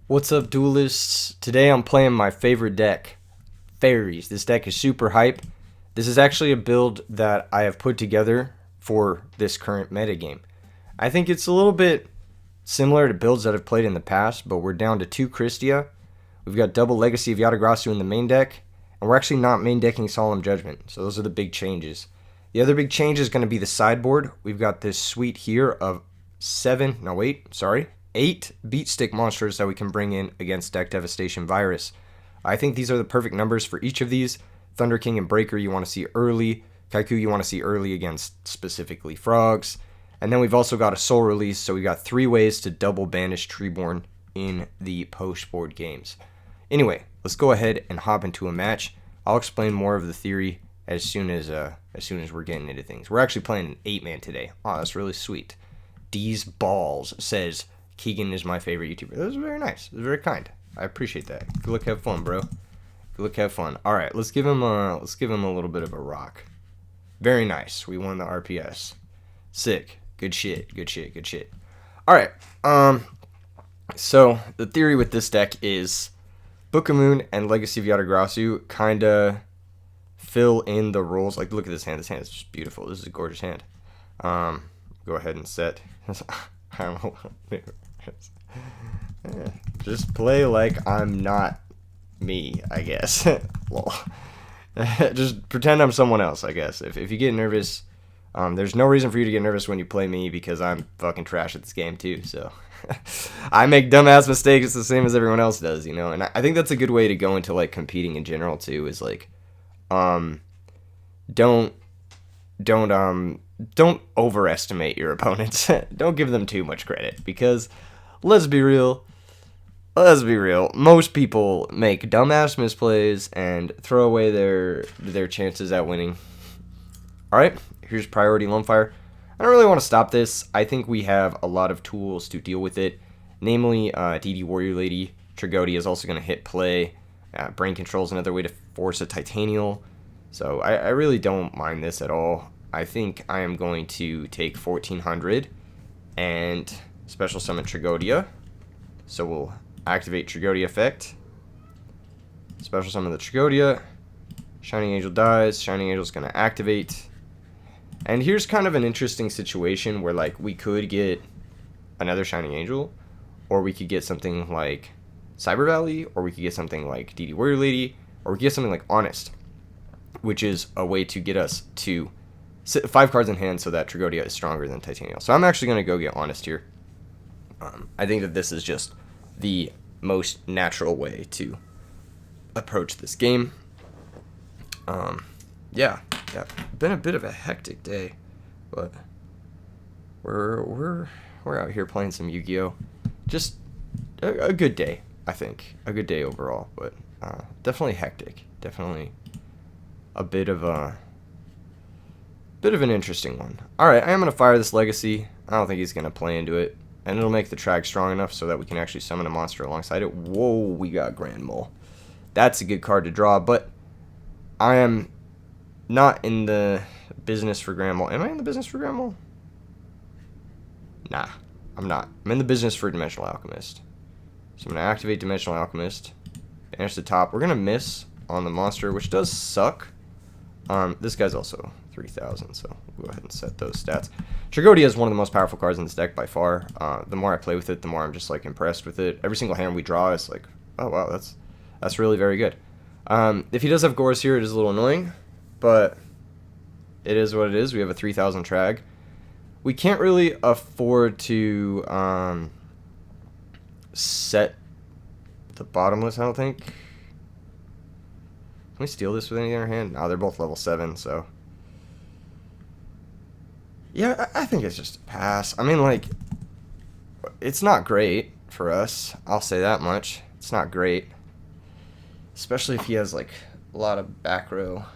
What's up, duelists? Today I'm playing my favorite deck, Fairies. This deck is super hype. This is actually a build that I have put together for this current metagame. I think it's a little bit similar to builds that I've played in the past, but we're down to 2 Christia. We've got double Legacy of Yugioh in the main deck, and we're actually not main decking Solemn Judgment, so those are the big changes. The other big change is going to be the sideboard. We've got this suite here of 8 beat stick monsters that we can bring in against Deck Devastation Virus. I think these are the perfect numbers for each of these. Thunder King and Breaker you want to see early. Kaiku you want to see early against specifically frogs. And then we've also got a soul release, so we got 3 ways to double banish Treeborn in the post-board games. Anyway, let's go ahead and hop into a match. I'll explain more of the theory as soon as we're getting into things. We're actually playing an 8-man today. Oh, that's really sweet. D's Balls says Keegan is my favorite YouTuber. That was very nice. It was very kind. I appreciate that. Good luck, have fun, bro. Good luck, have fun. All right, let's give him a little bit of a rock. Very nice. We won the RPS. Sick. Good shit. Good shit. Good shit. All right. So the theory with this deck is Book of Moon and Legacy of Yugioh kind of fill in the roles. Like, look at this hand. This hand is just beautiful. This is a gorgeous hand. Go ahead and set. Just play like I'm not me, I guess. Lol. Just pretend I'm someone else, I guess. If you get nervous, there's no reason for you to get nervous when you play me because I'm fucking trash at this game too. So I make dumbass mistakes the same as everyone else does, you know. And I think that's a good way to go into like competing in general too. Is like, don't overestimate your opponents. Don't give them too much credit because let's be real. Most people make dumbass misplays and throw away their chances at winning. All right, here's Priority Lonefire. I don't really want to stop this. I think we have a lot of tools to deal with it. Namely, DD Warrior Lady. Tragodia is also going to hit play. Brain Control is another way to force a Titanial. So I really don't mind this at all. I think I am going to take 1400 and special summon Tragodia. So we'll activate Tragodia effect. Special summon the Tragodia. Shining Angel dies. Shining Angel's going to activate. And here's kind of an interesting situation where like we could get another Shining Angel, or we could get something like Cyber Valley, or we could get something like DD Warrior Lady, or we could get something like Honest, which is a way to get us to 5 cards in hand so that Tragodia is stronger than Titanial. So I'm actually going to go get Honest here. I think that this is just the most natural way to approach this game. Yeah, been a bit of a hectic day, but we're out here playing some Yu-Gi-Oh. Just a good day, I think. A good day overall, but definitely hectic. Definitely a bit of an interesting one. All right, I am gonna fire this Legacy. I don't think he's gonna play into it, and it'll make the track strong enough so that we can actually summon a monster alongside it. Whoa, we got Grand Mole. That's a good card to draw, but I am not in the business for Grand Mole. Am I in the business for Grand Mole? Nah, I'm not. I'm in the business for Dimensional Alchemist. So I'm going to activate Dimensional Alchemist. Banish the top. We're going to miss on the monster, which does suck. This guy's also 3,000, so we'll go ahead and set those stats. Tragodia is one of the most powerful cards in this deck by far. The more I play with it, the more I'm just like impressed with it. Every single hand we draw is like, oh wow, that's really very good. If he does have Gorz here, it is a little annoying, but it is what it is. We have a 3,000 Trag. We can't really afford to set the bottomless, I don't think. Can we steal this with any other hand? No, they're both level 7, so. Yeah, I think it's just a pass. I mean, like, it's not great for us. I'll say that much. It's not great. Especially if he has, like, a lot of back row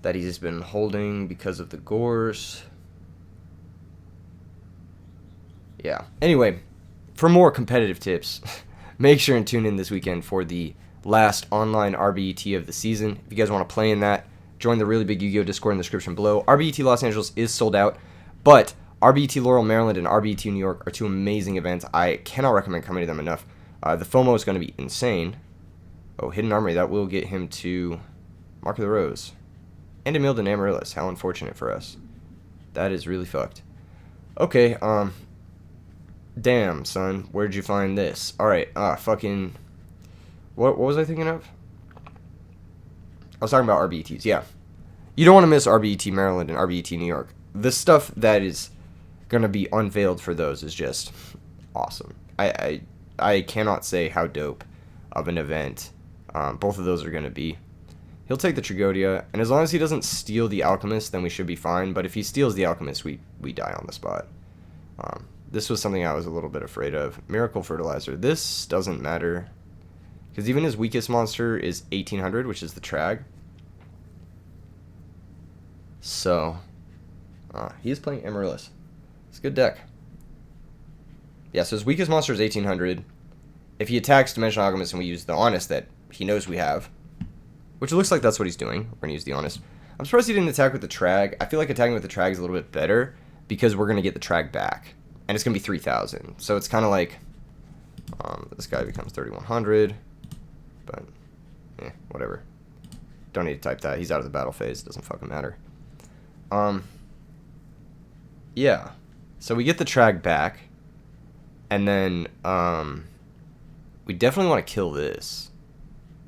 that he's been holding because of the Gorz. Yeah. Anyway, for more competitive tips, make sure and tune in this weekend for the last online RBET of the season. If you guys want to play in that, join the Really Big Yu-Gi-Oh! Discord in the description below. RBET Los Angeles is sold out, but RBT Laurel, Maryland, and RBT New York are two amazing events. I cannot recommend coming to them enough. The FOMO is going to be insane. Oh, Hidden Armory, that will get him to Mark of the Rose. And Emil to Amaryllis. How unfortunate for us. That is really fucked. Okay, damn, son. Where'd you find this? Alright, fucking... What was I thinking of? I was talking about RBETs, yeah. You don't want to miss RBET Maryland and RBET New York. The stuff that is going to be unveiled for those is just awesome. I cannot say how dope of an event both of those are going to be. He'll take the Trigodia, and as long as he doesn't steal the Alchemist, then we should be fine. But if he steals the Alchemist, we die on the spot. This was something I was a little bit afraid of. Miracle Fertilizer. This doesn't matter, because even his weakest monster is 1800, which is the Trag. So, he is playing Amaryllis. It's a good deck. Yeah, so his weakest monster is 1800. If he attacks Dimensional Alchemist and we use the Honest that he knows we have, which it looks like that's what he's doing. We're going to use the Honest. I'm surprised he didn't attack with the Trag. I feel like attacking with the Trag is a little bit better because we're going to get the Trag back. And it's going to be 3,000. So it's kind of like this guy becomes 3,100. But, whatever. Don't need to type that. He's out of the battle phase. It doesn't fucking matter. Yeah. So we get the Trag back. And then we definitely want to kill this.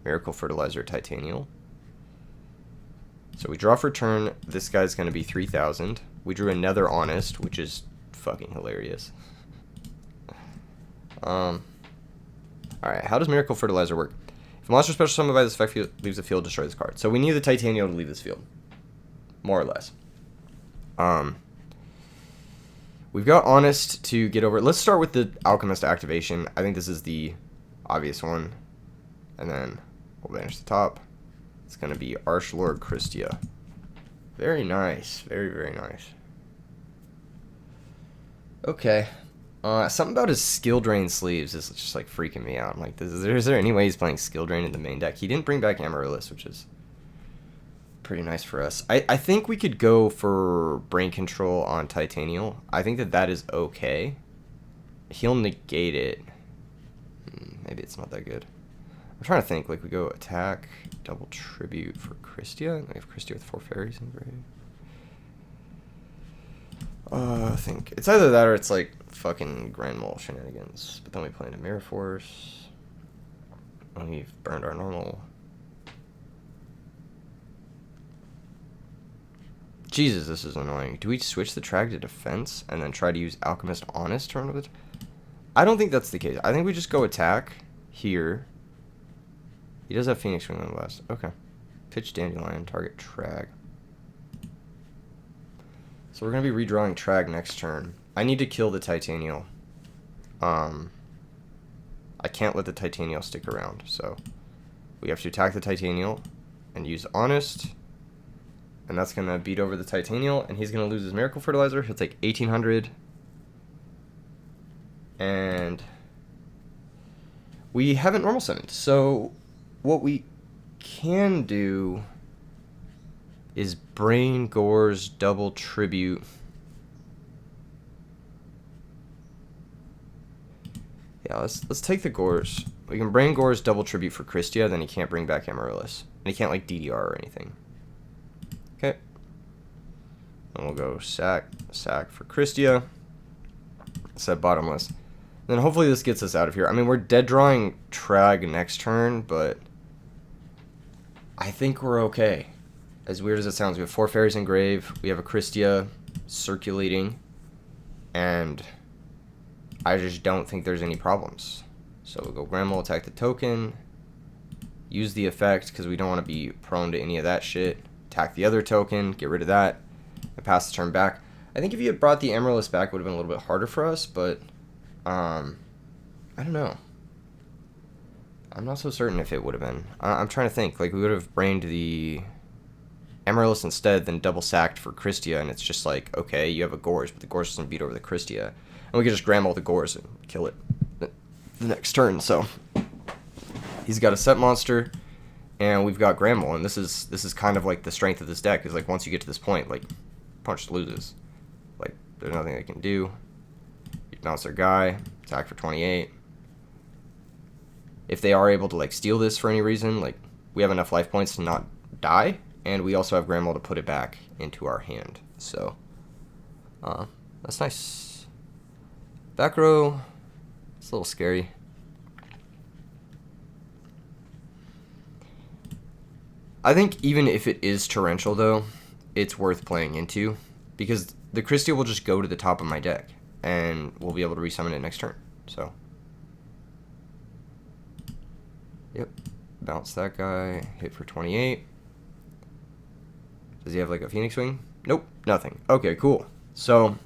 Miracle Fertilizer Titanial. So we draw for turn. This guy's going to be 3,000. We drew another Honest, which is fucking hilarious. Alright, how does Miracle Fertilizer work? If a monster special summoned by this effect leaves the field, destroy this card. So we need the Titanial to leave this field. More or less. We've got Honest to get over. Let's start with the Alchemist activation. I think this is the obvious one. And then we'll banish the top. It's going to be Archlord Christia. Very nice. Very, very nice. Okay. Something about his skill drain sleeves is just like freaking me out. I'm like, is there any way he's playing skill drain in the main deck? He didn't bring back Amaryllis, which is pretty nice for us. I think we could go for Brain Control on Titanial. I think that is okay. He'll negate it. Maybe it's not that good. I'm trying to think. Like, we go attack, double tribute for Christia. And we have Christia with 4 fairies in grave. I think it's either that or it's like fucking Grand Mole shenanigans. But then we play into Mirror Force. And we've burned our normal. Jesus, this is annoying. Do we switch the Trag to defense and then try to use Alchemist Honest turn with it? I don't think that's the case. I think we just go attack here. He does have Phoenix Wing on the last. Okay. Pitch Dandelion, target Trag. So we're going to be redrawing Trag next turn. I need to kill the Titanial. I can't let the Titanial stick around, so we have to attack the Titanial and use Honest. And that's going to beat over the Titanial, and he's going to lose his Miracle Fertilizer. He'll take 1,800. And we haven't normal summoned. So what we can do is Brain Gore's double tribute. Yeah, let's take the Gores. We can Brain Gore's double tribute for Christia, then he can't bring back Amaryllis. And he can't like DDR or anything. Okay. And we'll go sack for Christia. Set bottomless. Then hopefully this gets us out of here. I mean, we're dead drawing Trag next turn, but I think we're okay. As weird as it sounds, we have 4 fairies in grave. We have a Christia circulating. And I just don't think there's any problems. So we'll go Grand Mole, attack the token. Use the effect, because we don't want to be prone to any of that shit. Attack the other token, get rid of that, and pass the turn back. I think if you had brought the Amaryllis back, it would have been a little bit harder for us, but I don't know. I'm not so certain if it would have been. I'm trying to think. Like, we would have brained the Amaryllis instead, then double sacked for Christia, and it's just like, okay, you have a Gores, but the Gores doesn't beat over the Christia. And we could just Grand Mole the Gores and kill it the next turn. So he's got a set monster, and we've got Grand Mole, and this is kind of like the strength of this deck, is like once you get to this point, like, Punch loses. Like, There's nothing they can do. You bounce their guy, attack for 28. If they are able to like steal this for any reason, like we have enough life points to not die, and we also have Grandma to put it back into our hand. So that's nice. Back row, it's a little scary. I think even if it is torrential though, it's worth playing into, because the Christia will just go to the top of my deck, and we'll be able to resummon it next turn. So, yep, bounce that guy, hit for 28. Does he have like a Phoenix Wing? Nope, nothing. Okay, cool. So,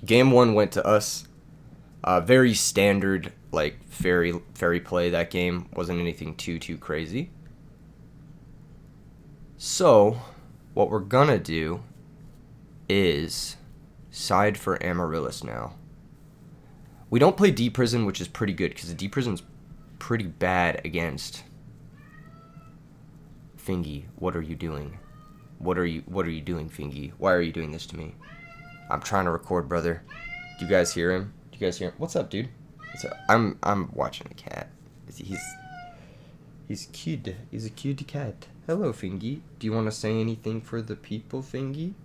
game one went to us. Very standard, like fairy play. That game wasn't anything too crazy. So, what we're gonna do is side for Amaryllis now. We don't play Deep Prison, which is pretty good, because the Deep Prison's pretty bad against Fingy. What are you doing? What are you doing, Fingy? Why are you doing this to me? I'm trying to record, brother. Do you guys hear him? Do you guys hear him? What's up, dude? What's up? I'm watching a cat. He's cute. He's a cute cat. Hello, Fingy. Do you want to say anything for the people, Fingy?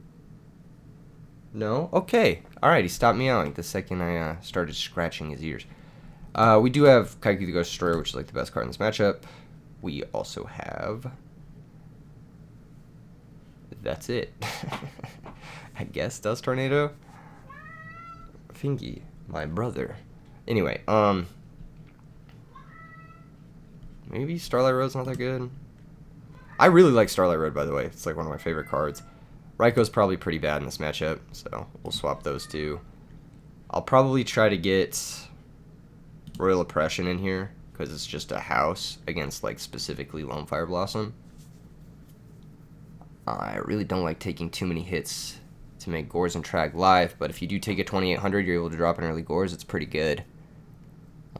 No? Okay. Alright, he stopped meowing the second I started scratching his ears. We do have Kaiku the Ghost Destroyer, which is like the best card in this matchup. We also have... That's it. I guess Dust Tornado? Fingy, my brother. Anyway, maybe Starlight Road's not that good. I really like Starlight Road, by the way. It's like one of my favorite cards. Raiko's probably pretty bad in this matchup, so we'll swap those two. I'll probably try to get Royal Oppression in here, because it's just a house against, like, specifically Lone Fire Blossom. I really don't like taking too many hits to make Gores and Trag live, but if you do take a 2800, you're able to drop an early Gores. It's pretty good.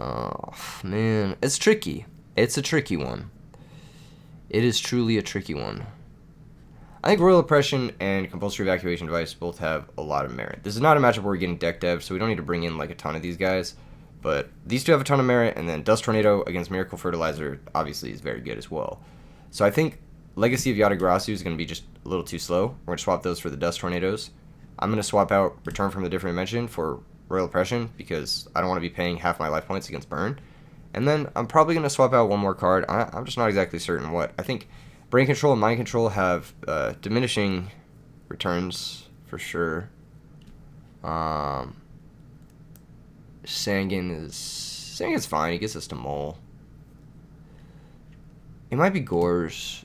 Oh, man. It's tricky. It's a tricky one. It is truly a tricky one. I think Royal Oppression and Compulsory Evacuation Device both have a lot of merit. This is not a matchup where we're getting deck dev, so we don't need to bring in like a ton of these guys. But these two have a ton of merit, and then Dust Tornado against Miracle Fertilizer obviously is very good as well. So I think Legacy of Yatagarasu is going to be just a little too slow. We're going to swap those for the Dust Tornadoes. I'm going to swap out Return from the Different Dimension for Royal Oppression, because I don't want to be paying half my life points against Burn. And then I'm probably going to swap out one more card. I'm just not exactly certain what. I think Brain Control and Mind Control have diminishing returns for sure. Sangin's fine. He gets us to Mole. It might be Gores,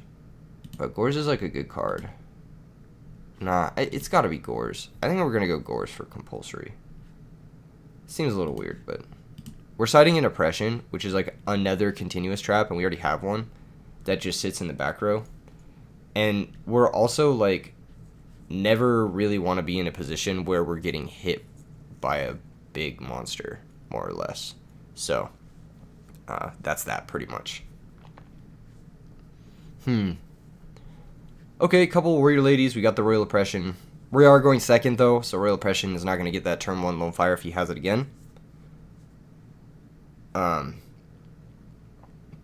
but Gores is like a good card. Nah, it's got to be Gores. I think we're going to go Gores for Compulsory. Seems a little weird, but... We're siding in Oppression, which is like another continuous trap, and we already have one that just sits in the back row. And we're also like never really want to be in a position where we're getting hit by a big monster, more or less. So that's that pretty much. Okay, couple Warrior Ladies. We got the Royal Oppression. We are going second though, so Royal Oppression is not going to get that turn 1 Lone Fire if he has it again.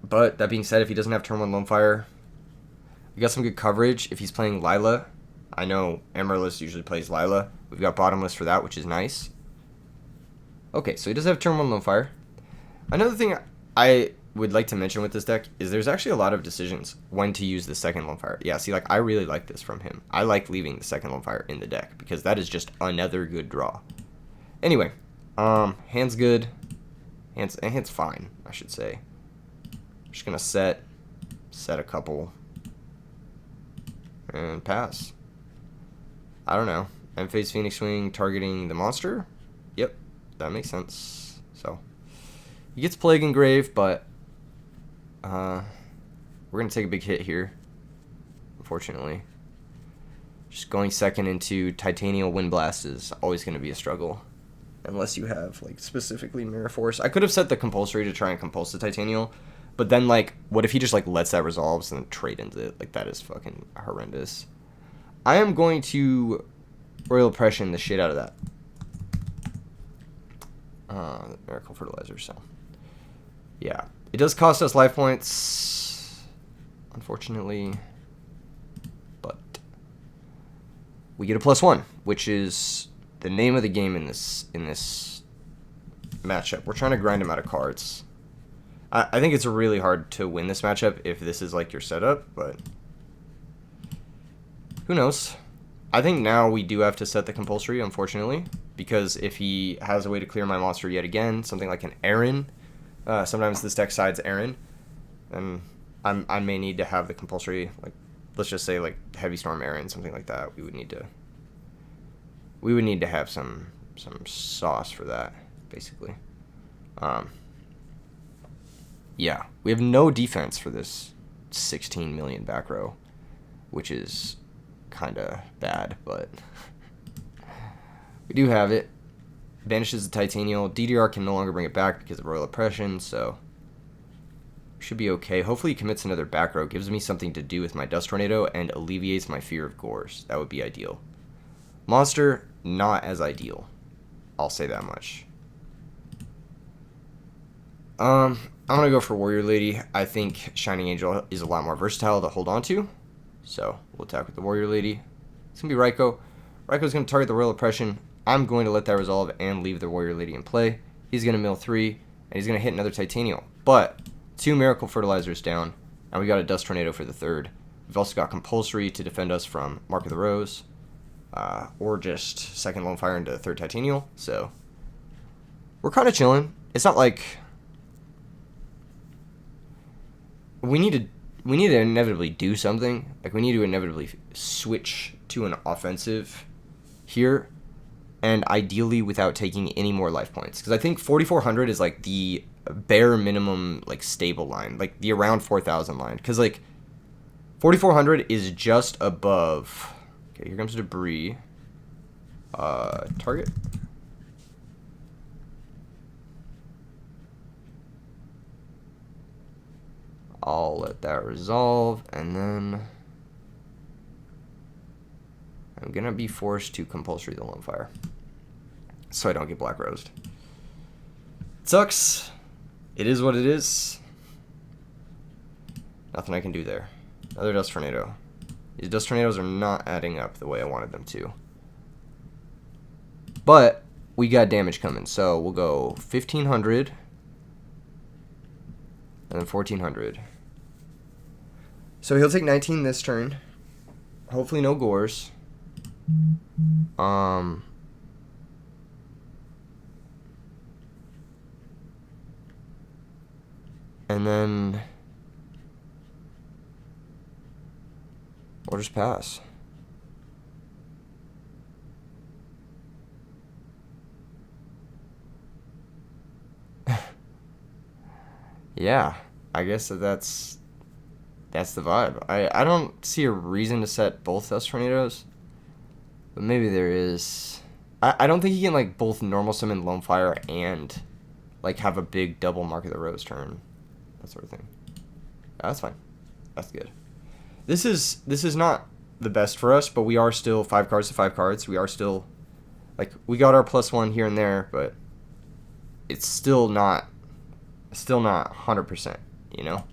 But that being said, if he doesn't have turn 1 Lone Fire, we got some good coverage. If he's playing Lila, I know Amaryllis usually plays Lila. We've got Bottomless for that, which is nice. Okay, so he does have turn 1 Lone Fire. Another thing I would like to mention with this deck is there's actually a lot of decisions when to use the second Lone Fire. Yeah, see, like, I really like this from him. I like leaving the second Lone Fire in the deck, because that is just another good draw. Anyway, hand's good. Hand's fine, I should say. Just gonna set a couple, and pass. I don't know. End phase Phoenix Wing targeting the monster? Yep, that makes sense. So, he gets Plague Engrave, but we're gonna take a big hit here, unfortunately. Just going second into Titanial Wind Blast is always gonna be a struggle. Unless you have, like, specifically Mirror Force. I could have set the Compulsory to try and compulse the Titanial, but then, like, what if he just, like, lets that resolves and then trade into it? Like, that is fucking horrendous. I am going to Royal Oppression the shit out of that. Miracle Fertilizer, so. Yeah. It does cost us life points, unfortunately. But we get a +1, which is the name of the game in this matchup. We're trying to grind him out of cards. I think it's really hard to win this matchup if this is like your setup, but who knows? I think now we do have to set the compulsory, unfortunately, because if he has a way to clear my monster yet again, something like an Aaron, sometimes this deck sides Aaron, and I may need to have the compulsory, like, let's just say like Heavy Storm Aaron, something like that. We would need to have some sauce for that, basically. Yeah, we have no defense for this 16 million back row, which is kind of bad, but we do have it. Banishes the Titanial. DDR can no longer bring it back because of Royal Oppression, so should be okay. Hopefully he commits another back row, gives me something to do with my Dust Tornado, and alleviates my fear of Gores. That would be ideal. Monster, not as ideal. I'll say that much. I'm going to go for Warrior Lady. I think Shining Angel is a lot more versatile to hold on to. So we'll attack with the Warrior Lady. It's going to be Raikou. Raikou's going to target the Royal Oppression. I'm going to let that resolve and leave the Warrior Lady in play. He's going to mill 3, and he's going to hit another Titanial. But 2 Miracle Fertilizers down, and we got a Dust Tornado for the 3rd. We've also got Compulsory to defend us from Mark of the Rose, or just 2nd Lone Fire into 3rd Titanial. So we're kind of chilling. It's not like we need to inevitably do something. Like, we need to inevitably switch to an offensive here, and ideally without taking any more life points, because I think 4,400 is like the bare minimum, like, stable line, like the around 4,000 line, because like 4,400 is just above. Okay, here comes Debris. Target. I'll let that resolve, and then I'm going to be forced to compulsory the Lone Fire so I don't get Black Rosed. It sucks. It is what it is. Nothing I can do there. Another Dust Tornado. These Dust Tornadoes are not adding up the way I wanted them to. But we got damage coming, so we'll go 1,500 and then 1,400. So he'll take 19 this turn. Hopefully no Gores. And then we'll just pass. Yeah, I guess that's the vibe. I don't see a reason to set both Dust Tornadoes, but maybe there is. I don't think he can, like, both normal summon Lone Fire and, like, have a big double Mark of the Rose turn, that sort of thing. That's fine. That's good. This is not the best for us, but we are still 5 cards to 5 cards. We are still, like, we got our +1 here and there, but it's still not 100%, you know?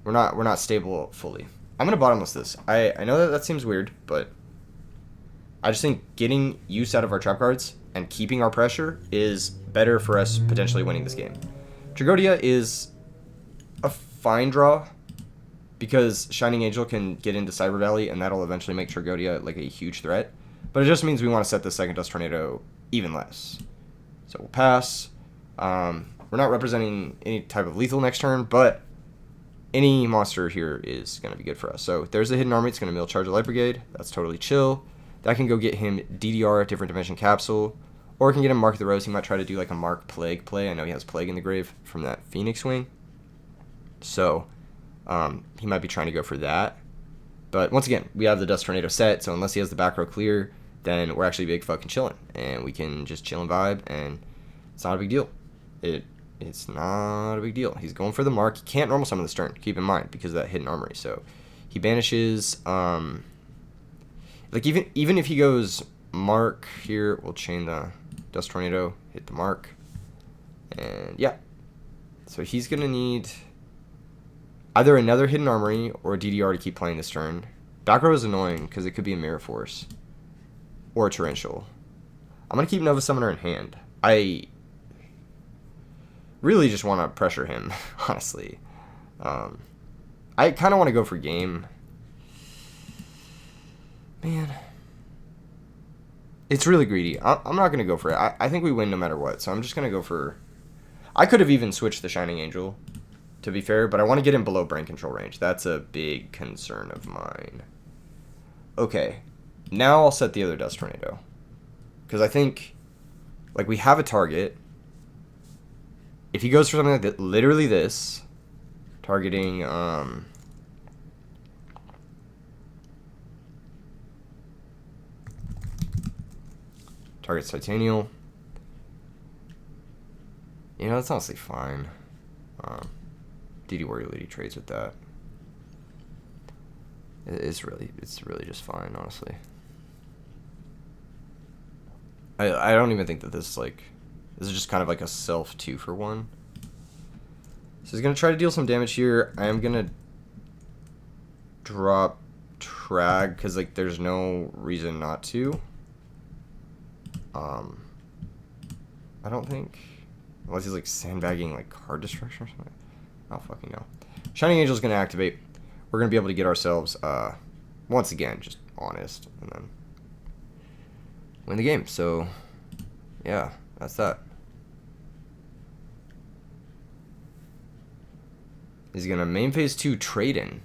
We're not stable fully. I'm going to bottomless this. I know that seems weird, but I just think getting use out of our trap cards and keeping our pressure is better for us potentially winning this game. Tragodia is a fine draw because Shining Angel can get into Cyber Valley, and that'll eventually make Tragodia like a huge threat. But it just means we want to set the 2nd Dust Tornado even less. So we'll pass. We're not representing any type of lethal next turn, but any monster here is going to be good for us. So there's the Hidden Army. It's going to mill charge a Light Brigade. That's totally chill. That can go get him DDR, Different Dimension Capsule, or it can get him Mark of the Rose. He might try to do like a Mark Plague play. I know he has Plague in the grave from that Phoenix Wing. So he might be trying to go for that. But once again, we have the Dust Tornado set, so unless he has the back row clear, then we're actually big fucking chilling. And we can just chill and vibe, and it's not a big deal. It's not a big deal. He's going for the mark. He can't normal summon this turn, keep in mind, because of that Hidden Armory. So he banishes, like, even if he goes mark here. We'll chain the Dust Tornado, hit the mark. And yeah. So he's going to need either another Hidden Armory or a DDR to keep playing this turn. Back row is annoying because it could be a Mirror Force or a Torrential. I'm going to keep Nova Summoner in hand. I really just want to pressure him, honestly. I kind of want to go for game. Man. It's really greedy. I'm not going to go for it. I think we win no matter what, so I'm just going to go for... I could have even switched the Shining Angel, to be fair, but I want to get him below brain control range. That's a big concern of mine. Okay. Now I'll set the other Dust Tornado. Because I think, like, we have a target. If he goes for something like that, literally this, targeting, target Titanial. You know, that's honestly fine. DD Warrior Lady trades with that. It's really just fine, honestly. I don't even think that this is like, this is just kind of like a self 2-for-1. So he's gonna try to deal some damage here. I am gonna drop Trag because like there's no reason not to. I don't think, unless he's like sandbagging like card destruction or something. I don't fucking know. Shining Angel's gonna activate. We're gonna be able to get ourselves once again just honest and then win the game. So yeah, that's that. He's gonna main phase 2 trade in.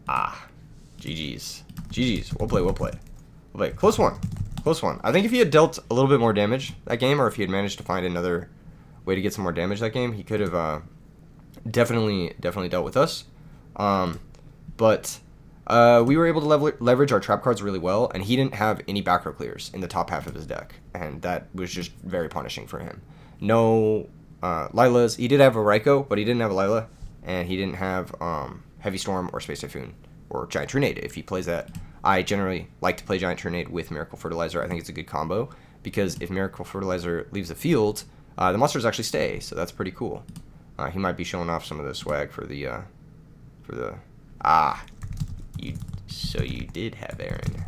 GG's. GG's. We'll play. We'll play. Close one. Close one. I think if he had dealt a little bit more damage that game, or if he had managed to find another way to get some more damage that game, he could have definitely dealt with us. But we were able to leverage our trap cards really well, and he didn't have any back row clears in the top half of his deck, and that was just very punishing for him. No Lilas. He did have a Raikou, but he didn't have a Lila, and he didn't have Heavy Storm or Space Typhoon or Giant Tornado. If he plays that, I generally like to play Giant Tornado with Miracle Fertilizer. I think it's a good combo, because if Miracle Fertilizer leaves the field, the monsters actually stay, so that's pretty cool. He might be showing off some of the swag for the so you did have Aaron.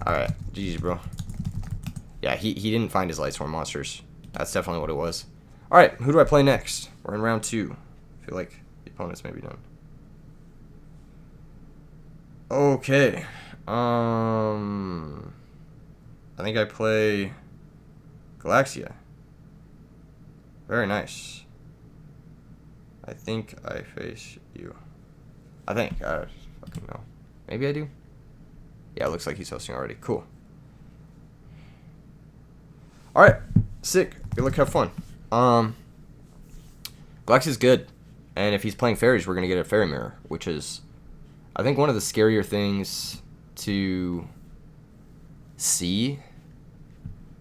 Alright, GG's, bro. Yeah, he didn't find his Lightsworn monsters. That's definitely what it was. Alright, who do I play next? We're in round 2. I feel like the opponents may be done. Okay. I think I play Galaxia. Very nice. I think I face you. I think. I don't fucking know. Maybe I do? Yeah, it looks like he's hosting already. Cool. Alright. Sick. Good luck. Have fun. Galaxia's good. And if he's playing fairies, we're going to get a Fairy Mirror, which is, I think, one of the scarier things to see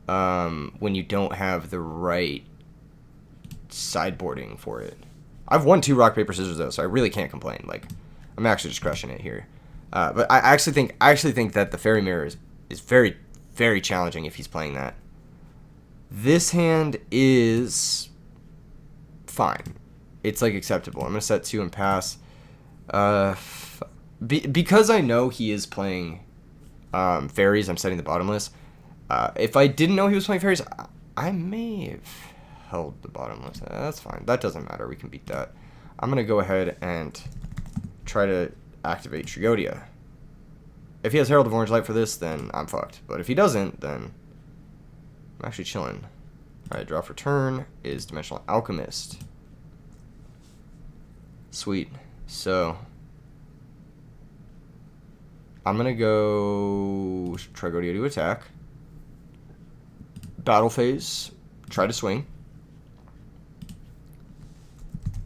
when you don't have the right sideboarding for it. I've won 2 rock paper scissors though, so I really can't complain. Like, I'm actually just crushing it here. But I actually think that the Fairy Mirror is very, very challenging if he's playing that. This hand is fine. It's like acceptable. I'm gonna set 2 and pass. Because I know he is playing fairies, I'm setting the bottomless. If I didn't know he was playing fairies, I may have held the bottomless. That's fine. That doesn't matter. We can beat that. I'm going to go ahead and try to activate Trigodia. If he has Herald of Orange Light for this, then I'm fucked. But if he doesn't, then I'm actually chilling. Alright, draw for turn is Dimensional Alchemist. Sweet. So I'm going to go Trigodia to attack. Battle phase. Try to swing.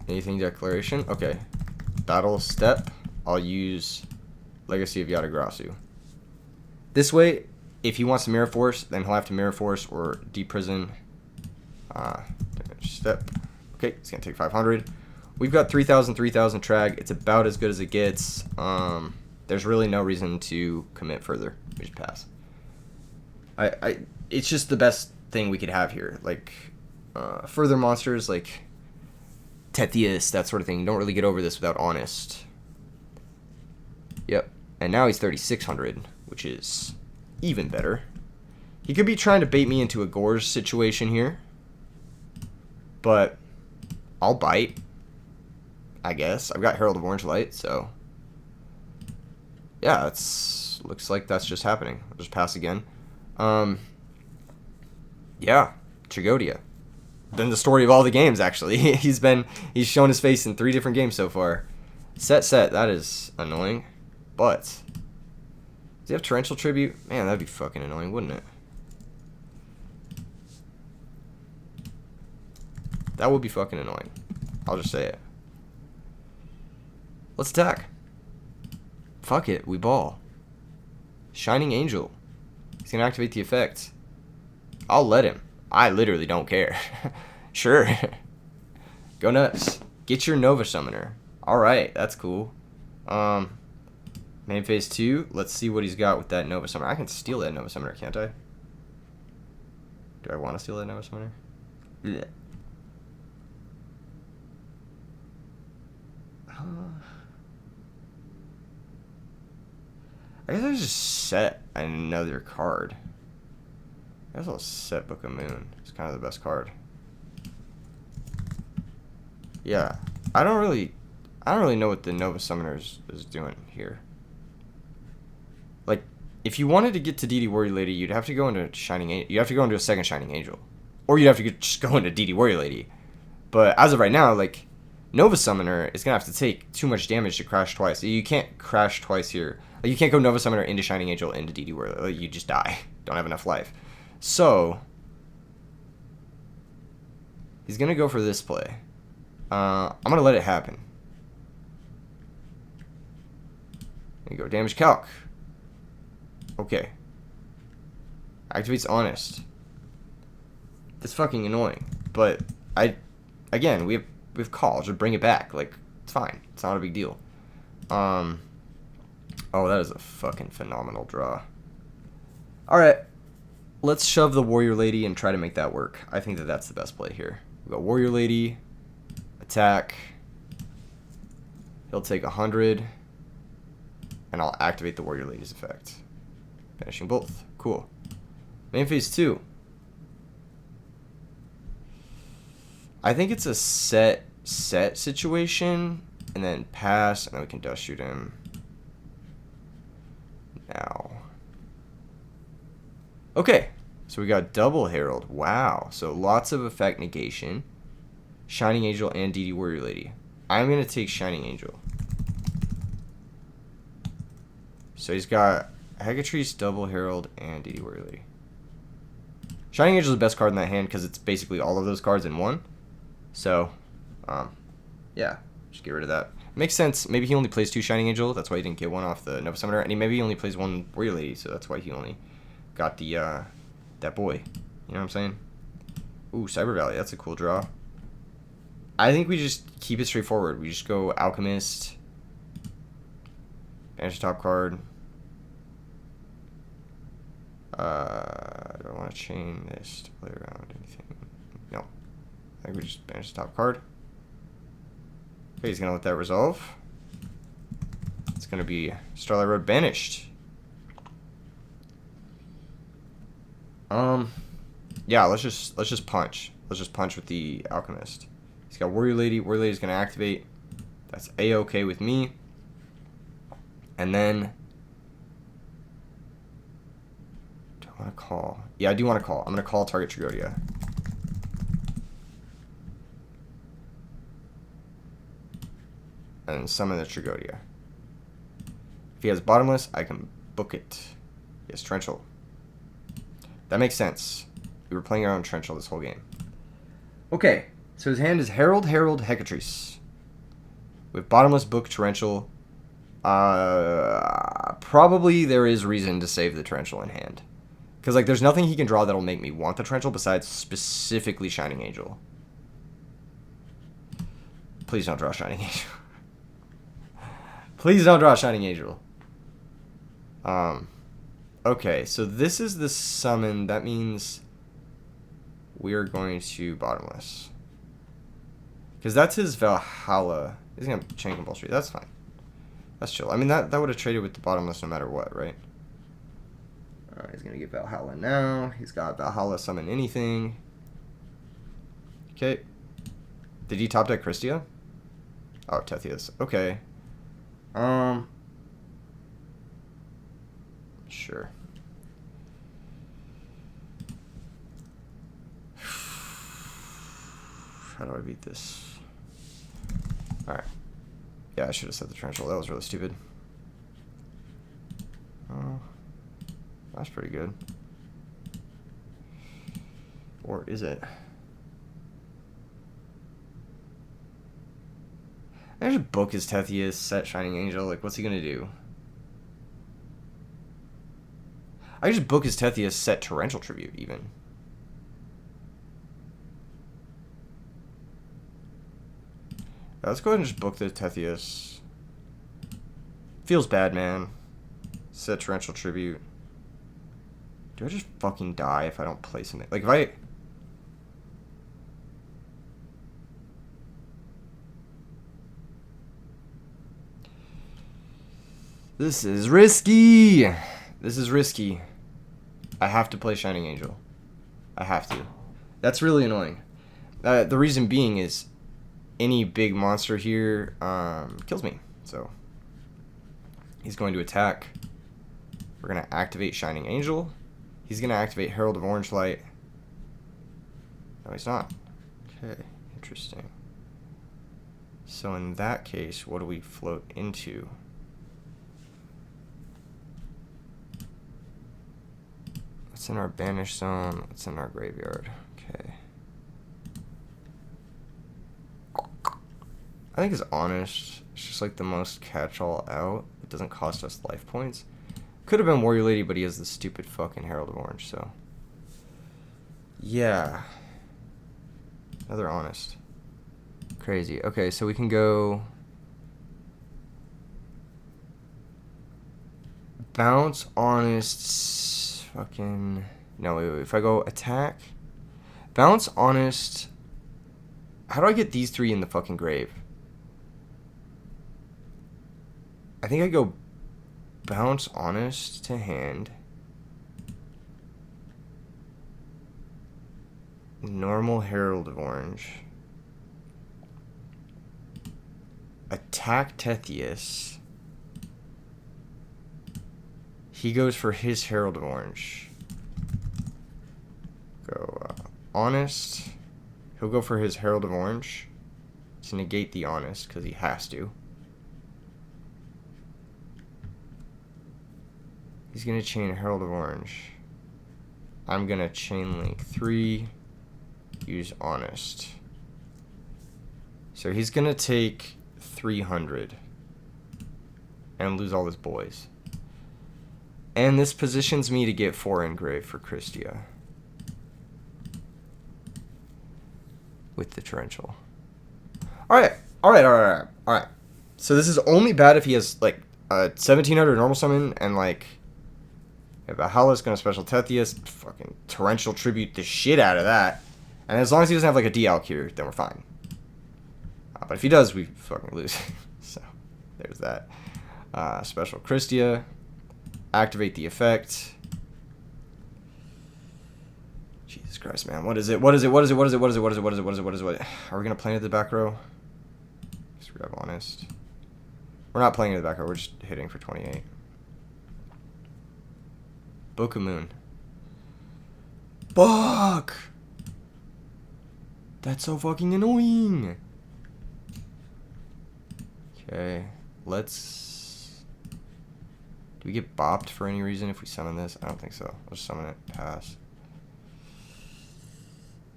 Anything declaration? Okay. Battle step. I'll use Legacy of Yatagrasu. This way, if he wants to Mirror Force, then he'll have to Mirror Force or Deprison. Step. Okay, he's going to take 500. we've got 3,000, 3,000 trag. It's about as good as it gets. There's really no reason to commit further. We just pass. It's just the best thing we could have here. Like, further monsters, like Tethius, that sort of thing. You don't really get over this without Honest. Yep. And now he's 3,600, which is even better. He could be trying to bait me into a Gorge situation here. But I'll bite, I guess. I've got Herald of Orange Light, so yeah, looks like that's just happening. I'll just pass again. Yeah, Tragodia. Then the story of all the games, actually. He's shown his face in 3 different games so far. Set, that is annoying. But does he have Torrential Tribute? Man, that'd be fucking annoying, wouldn't it? That would be fucking annoying. I'll just say it. Let's attack. Fuck it, we ball. Shining Angel. He's gonna activate the effect. I'll let him. I literally don't care. Sure. Go nuts. Get your Nova Summoner. Alright, that's cool. Main phase 2. Let's see what he's got with that Nova Summoner. I can steal that Nova Summoner, can't I? Do I want to steal that Nova Summoner? Yeah. I guess I just set another card. I guess I'll set Book of Moon. It's kind of the best card. Yeah, I don't really know what the Nova Summoner is doing here. Like, if you wanted to get to DD Warrior Lady, you'd have to go into Shining Angel. You have to go into a second Shining Angel, or you'd have to just go into DD Warrior Lady. But as of right now, like, Nova Summoner is gonna have to take too much damage to crash twice. You can't crash twice here. Like, you can't go Nova Summoner into Shining Angel into DD Warrior. Like, you just die. Don't have enough life. So he's gonna go for this play. I'm gonna let it happen. There you go. Damage calc. Okay. Activates Honest. That's fucking annoying. But again, we have call. Just bring it back. Like, it's fine. It's not a big deal. Oh, that is a fucking phenomenal draw. Alright. Let's shove the Warrior Lady and try to make that work. I think that's the best play here. We've got Warrior Lady. Attack. He'll take 100. And I'll activate the Warrior Lady's effect. Banishing both. Cool. Main phase 2. I think it's a set situation. And then pass. And then we can dust shoot him. Now. Okay. So we got double Herald. Wow. So lots of effect negation. Shining Angel and DD Warrior Lady. I'm going to take Shining Angel. So he's got Hecatrice, Double Herald, and DD Warrior Lady. Shining Angel is the best card in that hand because it's basically all of those cards in one. So, yeah, just get rid of that. Makes sense. Maybe he only plays 2 Shining Angel. That's why he didn't get one off the Nova Summoner. And maybe he only plays 1 Warrior Lady. So that's why he only got the that boy. You know what I'm saying? Ooh, Cyber Valley. That's a cool draw. I think we just keep it straightforward. We just go Alchemist. Banish top card. Do I want to chain this to play around anything? No. I think we just banish the top card. Okay, he's going to let that resolve. It's going to be Starlight Road banished. Yeah, let's just punch. Let's just punch with the Alchemist. He's got Warrior Lady. Warrior Lady's going to activate. That's A-okay with me. And then do I want to call? Yeah, I do want to call. I'm going to call target Tragodia. And summon the Tragodia. If he has Bottomless, I can book it. He has Torrential. That makes sense. We were playing our own Torrential this whole game. Okay, so his hand is Herald, Hecatrice. With Bottomless, book, Torrential. Probably there is reason to save the Torrential in hand. Because, like, there's nothing he can draw that'll make me want the Torrential besides specifically Shining Angel. Please don't draw Shining Angel. Please don't draw Shining Angel. Okay, so this is the summon. That means we are going to bottomless. Because that's his Valhalla. He's going to chain compulsory. That's fine. That's chill. I mean, that would have traded with the bottomless no matter what, right? Alright, he's going to get Valhalla now. He's got Valhalla summon anything. Okay. Did he top deck Christia? Oh, Tethius. Okay. Sure. How do I beat this? Alright. Yeah, I should have set the torrential. That was really stupid. That's pretty good. Or is it? I should book his Tethius, set Shining Angel. Like, what's he gonna do? I just book his Tethius, set Torrential Tribute, even. Let's go ahead and just book the Tethius. Feels bad, man. Set Torrential Tribute. Do I just fucking die if I don't play something? Like, if I... This is risky. This is risky. I have to play Shining Angel. I have to. That's really annoying. The reason being is any big monster here kills me. So he's going to attack. We're going to activate Shining Angel. He's going to activate Herald of Orange Light. No, he's not. Okay, interesting. So in that case, what do we float into? What's in our banish zone? What's in our graveyard? Okay. I think it's honest. It's just like the most catch-all out. It doesn't cost us life points. Could have been Warrior Lady, but he has the stupid fucking Herald of Orange, so. Yeah. Another honest. Crazy. Okay, so we can go... Bounce, honest... Fucking... No, wait. If I go attack... Bounce, honest... How do I get these three in the fucking grave? I think I go bounce, honest to hand. Normal Herald of Orange. Attack Tethius. He goes for his Herald of Orange. Go honest. He'll go for his Herald of Orange to negate the honest because he has to. He's going to chain Herald of Orange. I'm going to chain link 3. Use honest. So he's going to take 300 and lose all his boys. And this positions me to get 4 engrave for Christia. With the torrential. Alright. So this is only bad if he has like a 1700 normal summon and like if Valhalla's gonna special Tethius, fucking torrential tribute the shit out of that. And as long as he doesn't have like a D-Alk here, then we're fine. But if he does, we fucking lose. So there's that. Special Christia. Activate the effect. Jesus Christ, man. What is it? Are we going to play into the back row? Just grab honest. We're not playing into the back row. We're just hitting for 28. Book of Moon. Fuck! That's so fucking annoying. Okay. Let's... Do we get bopped for any reason if we summon this? I don't think so. I'll just summon it. Pass.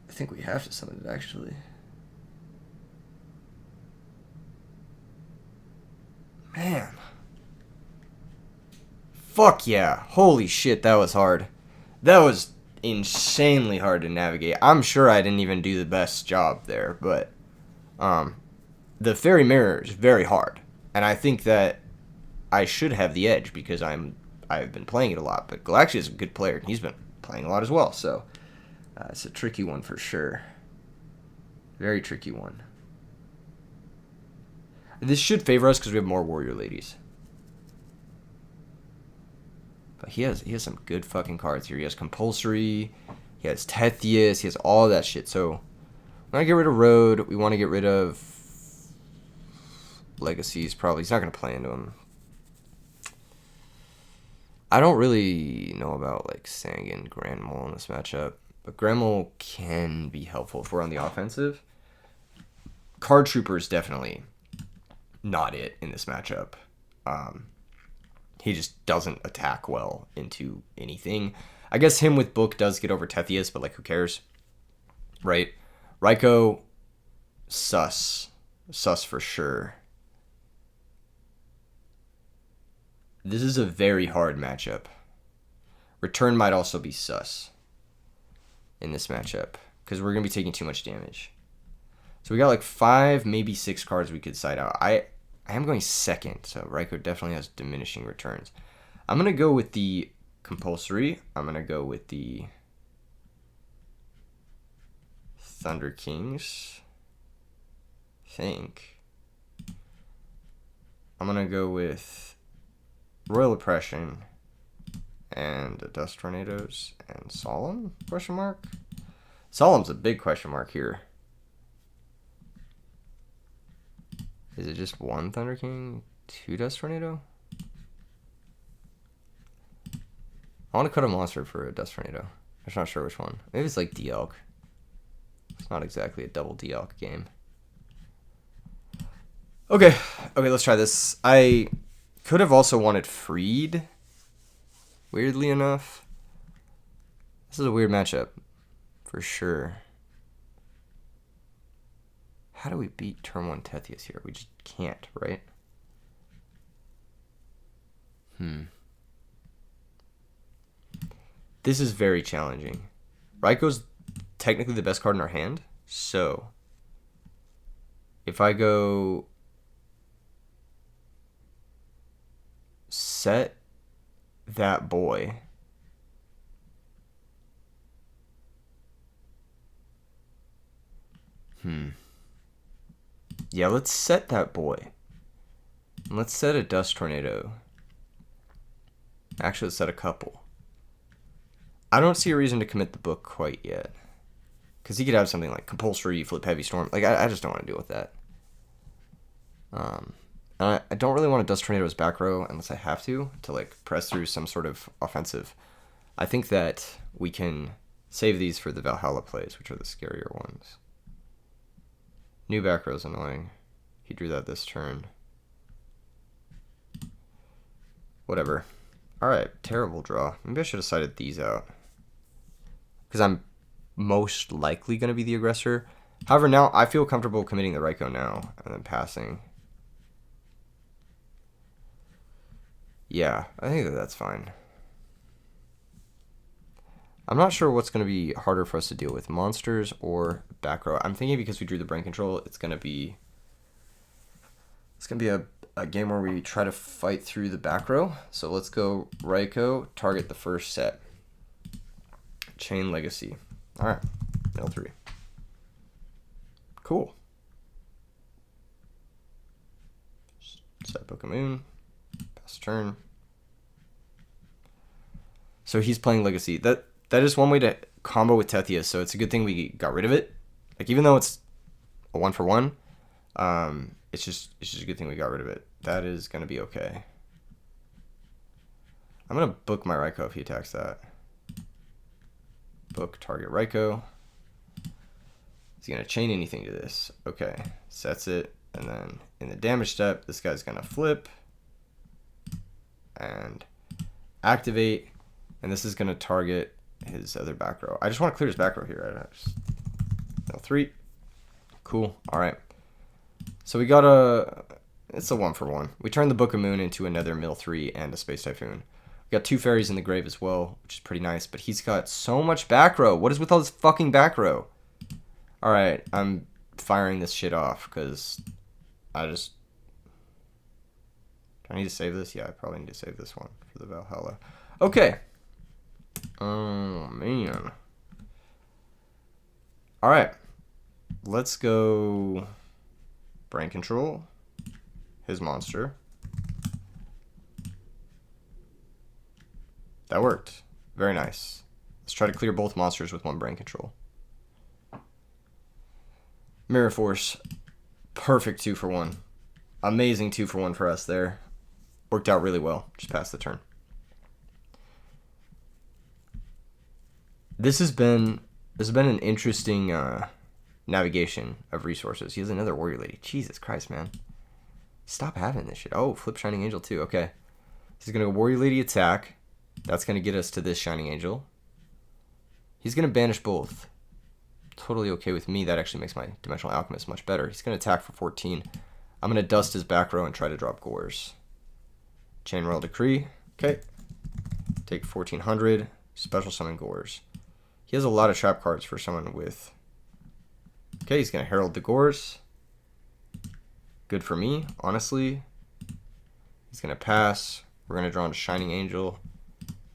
I think we have to summon it, actually. Man. Fuck yeah. Holy shit, that was hard. That was insanely hard to navigate. I'm sure I didn't even do the best job there, but the Fairy Mirror is very hard, and I think that I should have the edge because I've been playing it a lot. But Galaxia is a good player, and he's been playing a lot as well. So it's a tricky one for sure. Very tricky one. This should favor us because we have more warrior ladies. But he has some good fucking cards here. He has Compulsory. He has Tethius. He has all that shit. So we want to get rid of Road. We want to get rid of Legacies. Probably. He's not going to play into him. I don't really know about like Sangan, Grand Mole in this matchup. But Grand Mole can be helpful if we're on the offensive. Card Trooper is definitely not it in this matchup. He just doesn't attack well into anything. I guess him with Book does get over Tethius, but like who cares? Right? Raikou, sus. Sus for sure. This is a very hard matchup. Return might also be sus in this matchup because we're going to be taking too much damage. So we got like 5, maybe 6 cards we could side out. I am going second, so Raikou definitely has diminishing returns. I'm going to go with the Compulsory. I'm going to go with the Thunder Kings. I think. I'm going to go with Royal Oppression and Dust Tornadoes and Solemn, question mark? Solemn's a big question mark here. Is it just 1 Thunder King, 2 Dust Tornado? I want to cut a monster for a Dust Tornado. I'm just not sure which one. Maybe it's like D-Elk. It's not exactly a double D-Elk game. Okay, let's try this. I could have also wanted Freed, weirdly enough. This is a weird matchup, for sure. How do we beat turn 1 Tethius here? We just can't, right? This is very challenging. Raikou's technically the best card in our hand, so if I go set that boy, yeah, let's set that boy. Let's set a Dust Tornado. Actually, let's set a couple. I don't see a reason to commit the Book quite yet. Because he could have something like Compulsory, Flip Heavy Storm. Like, I just don't want to deal with that. I don't really want to Dust Tornado's back row unless I have to like, press through some sort of offensive. I think that we can save these for the Valhalla plays, which are the scarier ones. New back row is annoying. He drew that this turn. Whatever. Alright, terrible draw. Maybe I should have sided these out. Because I'm most likely going to be the aggressor. However, now I feel comfortable committing the Raikou now and then passing. Yeah, I think that's fine. I'm not sure what's going to be harder for us to deal with, monsters or back row. I'm thinking because we drew the brain control, it's going to be a game where we try to fight through the back row. So let's go Raikou, target the first set. Chain Legacy. All right, L3. Cool. Set Pokemon. Pass turn. So he's playing Legacy. That is one way to combo with Tethius, so it's a good thing we got rid of it. Like, even though it's a 1-for-1, it's just a good thing we got rid of it. That is going to be okay. I'm going to book my Raikou if he attacks that. Book target Raikou. Is he going to chain anything to this? Okay. Sets it. And then in the damage step, this guy's going to flip. And activate. And this is going to target his other back row. I just want to clear his back row here. Right? L3. Cool. All right. So we got it's a 1-for-1. We turned the Book of Moon into another Mill 3 and a Space Typhoon. We got 2 fairies in the grave as well, which is pretty nice. But he's got so much back row. What is with all this fucking back row? All right. I'm firing this shit off because Do I need to save this? Yeah, I probably need to save this one for the Valhalla. Okay. Oh, man. All right. Let's go brain control. His monster. That worked. Very nice. Let's try to clear both monsters with one brain control. Mirror Force. Perfect 2-for-1. Amazing 2-for-1 for us there. Worked out really well. Just passed the turn. This has been an interesting navigation of resources. He has another warrior lady. Jesus Christ, man. Stop having this shit. Oh, flip Shining Angel too. Okay. He's going to go warrior lady attack. That's going to get us to this Shining Angel. He's going to banish both. Totally okay with me. That actually makes my Dimensional Alchemist much better. He's going to attack for 14. I'm going to dust his back row and try to drop Gores. Chain Royal Decree. Okay. Take 1400. Special summon Gores. He has a lot of trap cards for someone with... Okay, he's going to Herald the Gores. Good for me, honestly. He's going to pass. We're going to draw into Shining Angel.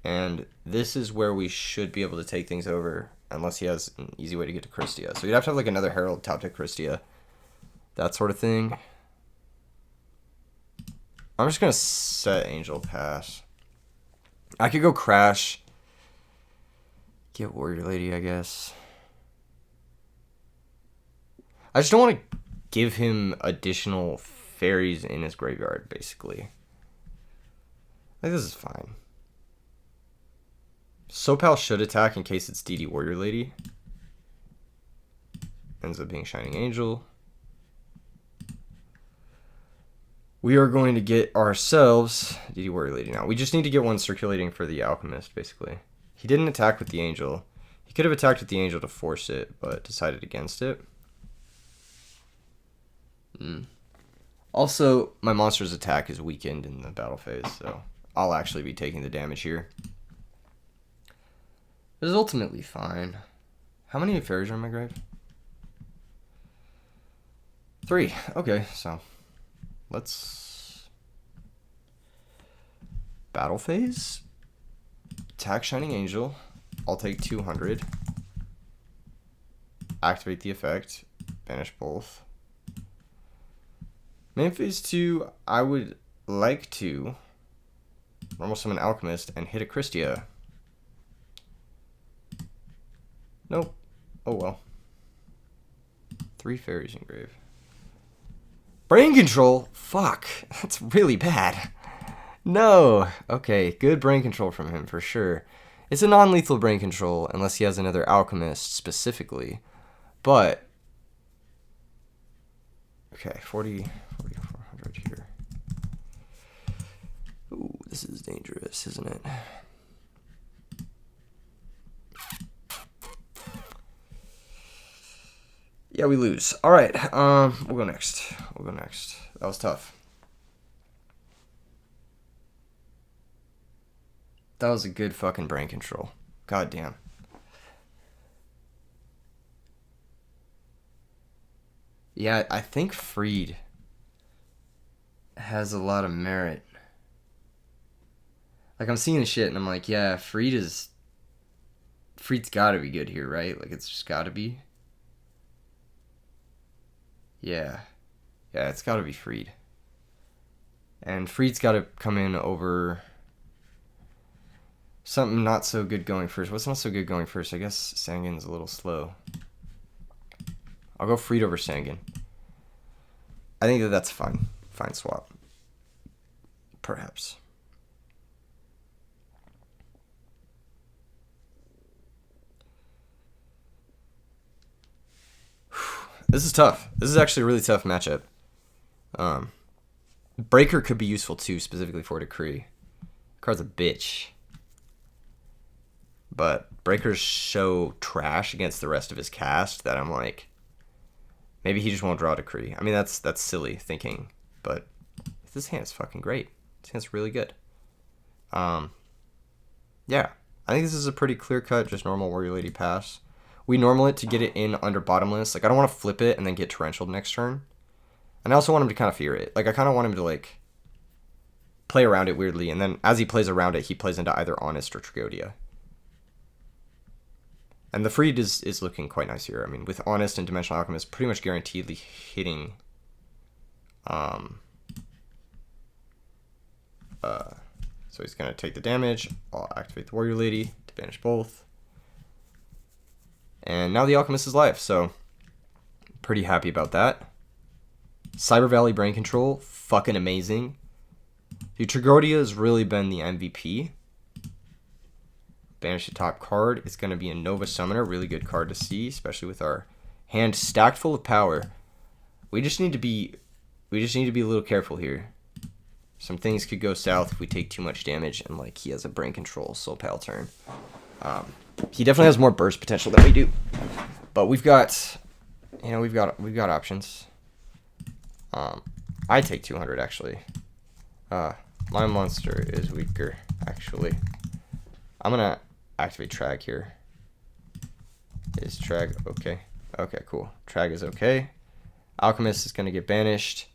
And this is where we should be able to take things over, unless he has an easy way to get to Christia. So you'd have to have like another Herald top deck Christia. That sort of thing. I'm just going to set Angel pass. I could go Crash. Get Warrior Lady, I guess. I just don't want to give him additional fairies in his graveyard, basically. I think this is fine. Sopal should attack in case it's DD Warrior Lady. Ends up being Shining Angel. We are going to get ourselves DD Warrior Lady now. We just need to get one circulating for the Alchemist, basically. He didn't attack with the Angel. He could have attacked with the Angel to force it, but decided against it. Also, my monster's attack is weakened in the battle phase, so I'll actually be taking the damage here. This is ultimately fine. How many fairies are in my grave? 3. Okay, so let's... Battle phase? Attack Shining Angel. I'll take 200. Activate the effect. Banish both. Main phase 2, I would like to normal summon Alchemist and hit a Christia. Nope. Oh well. 3 fairies in grave. Brain control? Fuck. That's really bad. No. Okay, good brain control from him for sure. It's a non-lethal brain control unless he has another Alchemist specifically. But... Okay, 4,400 here. Ooh, this is dangerous, isn't it? Yeah, we lose. All right, we'll go next. That was tough. That was a good fucking brain control. God damn. Yeah, I think Freed has a lot of merit. Like, I'm seeing shit and I'm like, yeah, Freed's gotta be good here, right? Like, it's just gotta be. Yeah. Yeah, it's gotta be Freed. And Freed's gotta come in over something not so good going first. What's not so good going first? I guess Sangin's a little slow. I'll go Freed over Sangin. I think that's fine. Fine swap. Perhaps. This is tough. This is actually a really tough matchup. Breaker could be useful too, specifically for Decree. Card's a bitch. But Breaker's so trash against the rest of his cast that I'm like, maybe he just won't draw a Decree. I mean, that's silly thinking, but this hand's fucking great. This hand's really good. Yeah, I think this is a pretty clear-cut, just normal Warrior Lady pass. We normal it to get it in under bottomless. Like, I don't want to flip it and then get torrential next turn. And I also want him to kind of fear it. Like, I kind of want him to, like, play around it weirdly, and then as he plays around it, he plays into either Honest or Tragodia. And the Freed is looking quite nice here. I mean, with Honest and Dimensional Alchemist pretty much guaranteedly hitting... So he's going to take the damage. I'll activate the Warrior Lady to banish both. And now the Alchemist is live, so pretty happy about that. Cyber Valley Brain Control, fucking amazing. Dude, Tragodia has really been the MVP. Banish the top card. It's going to be a Nova Summoner, really good card to see, especially with our hand stacked full of power. We just need to be a little careful here. Some things could go south if we take too much damage, and like he has a Brain Control Soul Pal turn. He definitely has more burst potential than we do, but we've got options. I take 200 actually. My monster is weaker actually. I'm gonna activate Trag here. Is Trag okay? Okay, cool. Trag is okay. Alchemist is gonna get banished.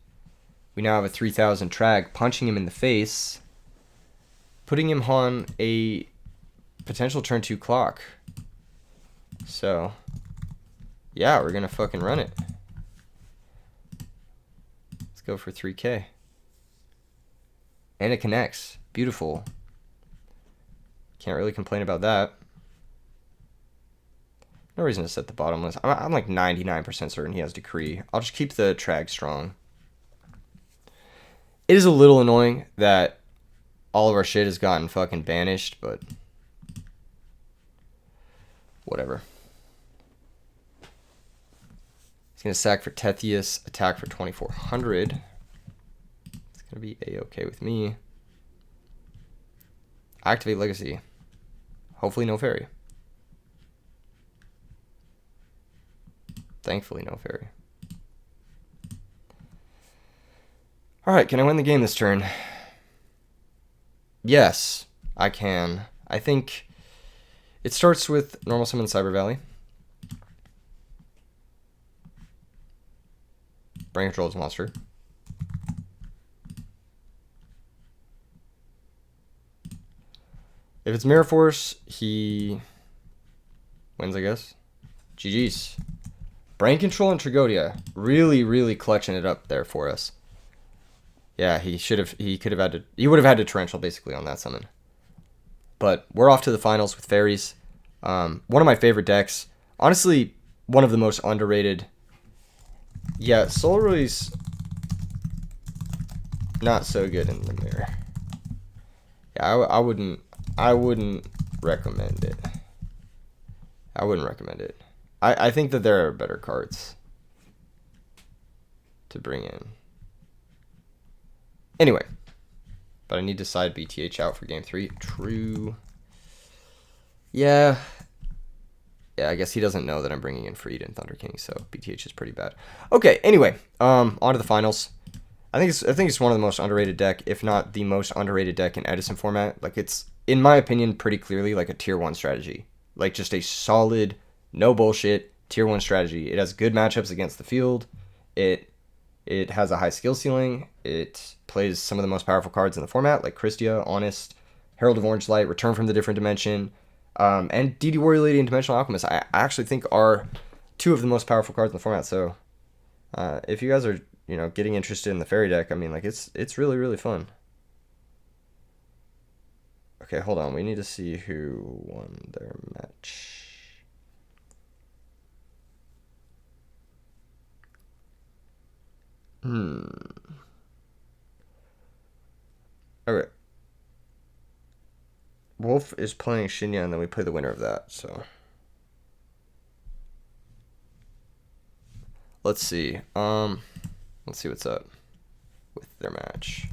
We now have a 3000 Trag, punching him in the face, putting him on a potential turn 2 clock. So, yeah, we're gonna fucking run it. Let's go for 3K. And it connects. Beautiful. Can't really complain about that. No reason to set the bottomless. I'm like 99% certain he has Decree. I'll just keep the Trag strong. It is a little annoying that all of our shit has gotten fucking banished, but whatever. He's going to sack for Tethius, attack for 2400. It's going to be A-okay with me. Activate Legacy. Hopefully no fairy. Thankfully no fairy. Alright, can I win the game this turn? Yes, I can. I think it starts with normal summon Cyber Valley. Brain Control is monster. If it's Mirror Force, he wins, I guess. GG's. Brain Control and Tragodia. Really, really clutching it up there for us. Yeah, he would have had to Torrential basically on that summon. But we're off to the finals with fairies. One of my favorite decks. Honestly, one of the most underrated. Yeah, Solroy's not so good in the mirror. Yeah, I wouldn't recommend it. I wouldn't recommend it. I think that there are better cards to bring in. Anyway, but I need to side BTH out for game 3. True. Yeah, I guess he doesn't know that I'm bringing in Freed and Thunder King, so BTH is pretty bad. Okay, anyway, on to the finals. I think it's one of the most underrated deck, if not the most underrated deck in Edison format. Like, it's, in my opinion, pretty clearly like a tier 1 strategy. Like, just a solid, no bullshit tier 1 strategy. It has good matchups against the field. It has a high skill ceiling. It plays some of the most powerful cards in the format, like Christia, Honest, Herald of Orange Light, Return from the Different Dimension, and DD Warrior Lady and Dimensional Alchemist. I actually think are two of the most powerful cards in the format. So if you guys are getting interested in the fairy deck, I mean, like it's really, really fun. Okay, hold on. We need to see who won their match. Okay. Wolf is playing Shinya, and then we play the winner of that, so. Let's see. Let's see what's up with their match.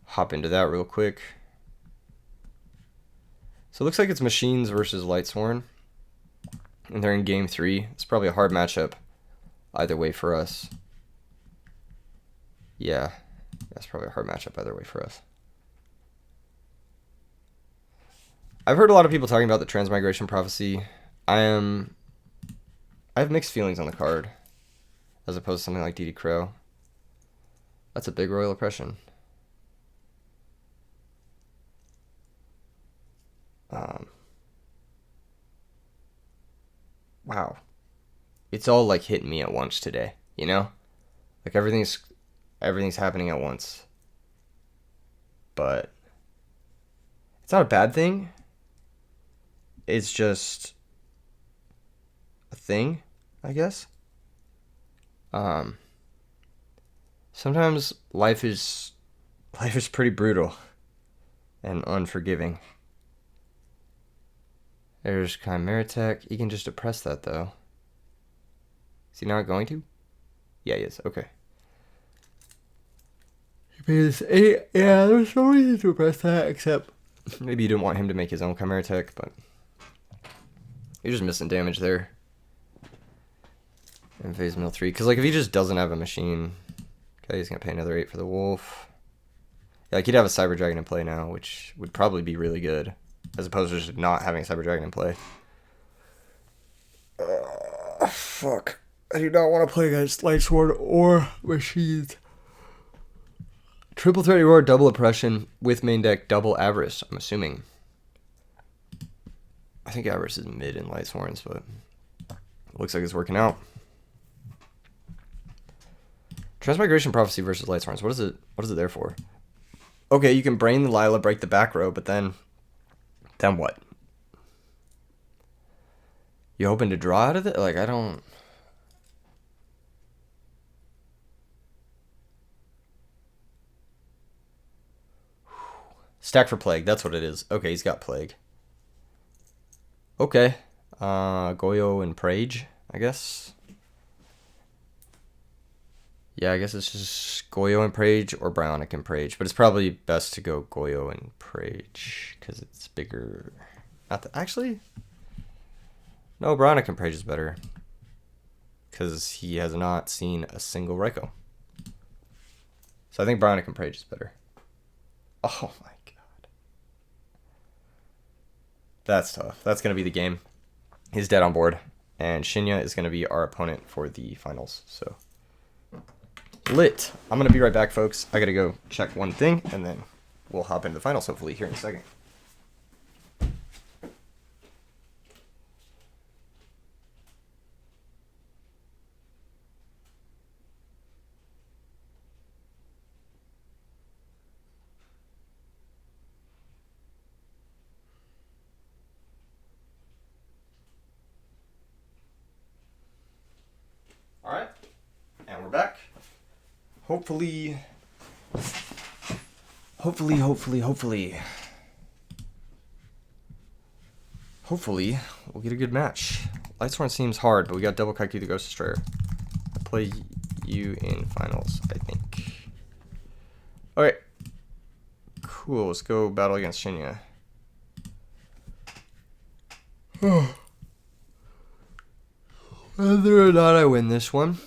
Hop into that real quick. So it looks like it's Machines versus Lightsworn. And they're in game 3. It's probably a hard matchup either way for us. Yeah, that's probably a hard matchup either way for us. I've heard a lot of people talking about the Transmigration Prophecy. I have mixed feelings on the card. as opposed to something like DD Crow. That's a big royal oppression. Wow. It's all like hitting me at once today, you know? Like everything's happening at once. But it's not a bad thing. It's just a thing, I guess. Sometimes life is pretty brutal and unforgiving. There's Chimera Tech. You can just oppress that though. Is he not going to? Yeah, he is. Okay. Yeah, there's no reason to oppress that except maybe you didn't want him to make his own Chimera Tech, but you're just missing damage there. And phase mill 3. Because, like, if he just doesn't have a machine, okay, he's going to pay another 8 for the wolf. Yeah, like, he'd have a Cyber Dragon in play now, which would probably be really good, as opposed to just not having a Cyber Dragon in play. Fuck. I do not want to play against Light Sword or machines. Triple Threat Roar, double Oppression, with main deck, double Avarice, I'm assuming. I think Avarice is mid in Light Swords, but it looks like it's working out. Transmigration Prophecy versus Light Swords. What is it there for? Okay, you can brain the Lila, break the back row, but then what? You hoping to draw out of it? Like, I don't... Stack for Plague, that's what it is. Okay, he's got Plague. Okay. Goyo and Prage, I guess. Yeah, I guess it's just Goyo and Prage or Bionic and Prage. But it's probably best to go Goyo and Prage because it's bigger. Actually, no, Bionic and Prage is better because he has not seen a single Raikou. So I think Bionic and Prage is better. Oh my god. That's tough. That's going to be the game. He's dead on board. And Shinya is going to be our opponent for the finals. So... lit. I'm going to be right back, folks. I got to go check one thing, and then we'll hop into the finals, hopefully, here in a second. All right. And we're back. Hopefully, we'll get a good match. Lightsworn seems hard, but we got double Kaiku the Ghost Destroyer. I'll play you in finals, I think. Okay. Cool, let's go battle against Shinya. Whether or not I win this one,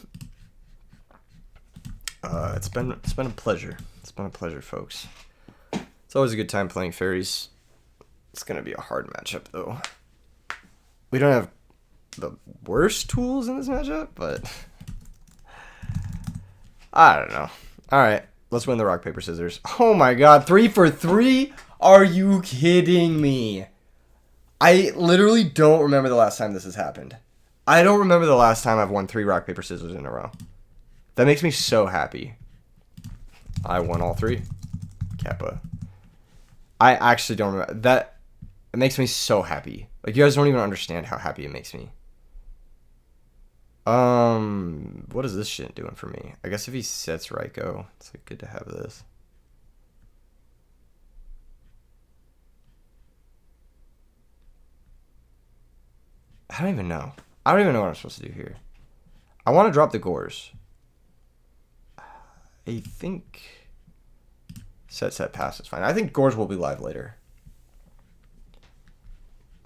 it's been a pleasure. It's been a pleasure, folks. It's always a good time playing fairies. It's gonna be a hard matchup, though. We don't have the worst tools in this matchup, but I don't know. All right, let's win the rock paper scissors. Oh my god, 3 for 3? Are you kidding me? I literally don't remember the last time this has happened. I don't remember the last time I've won 3 rock paper scissors in a row. That makes me so happy. I won all 3. Kappa. I actually don't remember. That it makes me so happy. Like, you guys don't even understand how happy it makes me. What is this shit doing for me? I guess if he sets Raikou, it's like good to have this. I don't even know. I don't even know what I'm supposed to do here. I want to drop the Gores. I think set pass is fine. I think Gores will be live later.